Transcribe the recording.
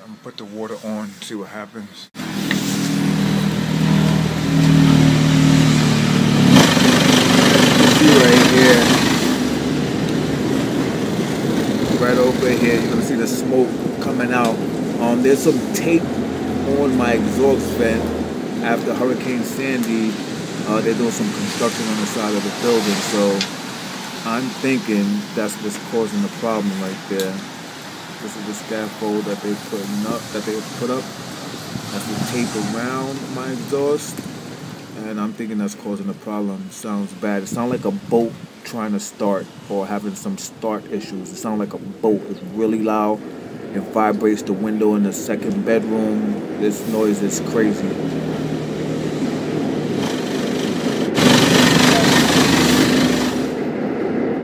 I'm gonna put the water on, see what happens. See right here, right over here, you're gonna see the smoke coming out. There's some tape on my exhaust vent after Hurricane Sandy. They're doing some construction on the side of the building, so I'm thinking that's what's causing the problem right there. This is the scaffold that they put up. That's the tape around my exhaust, and I'm thinking that's causing the problem. Sounds bad. It sounds like a boat trying to start or having some start issues. It sounds like a boat. It's really loud. It vibrates the window in the second bedroom. This noise is crazy.